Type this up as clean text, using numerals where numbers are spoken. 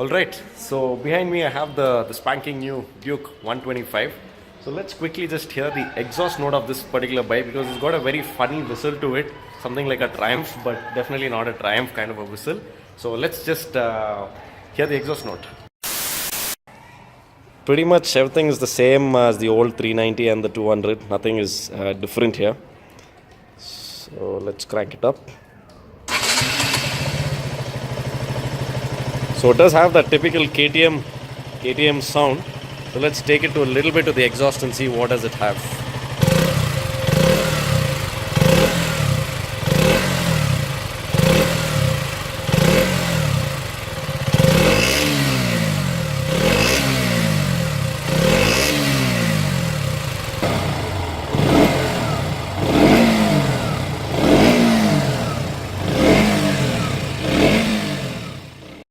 Alright, so behind me I have the spanking new Duke 125. So let's quickly just hear the exhaust note of this particular bike because it's got a very funny whistle to it. Something like a Triumph, but definitely not a Triumph kind of a whistle. So let's just hear the exhaust note. Pretty much everything is the same as the old 390 and the 200. Nothing is different here. So let's crank it up. So it does have that typical KTM sound. So let's take it to a little bit of the exhaust and see what does it have.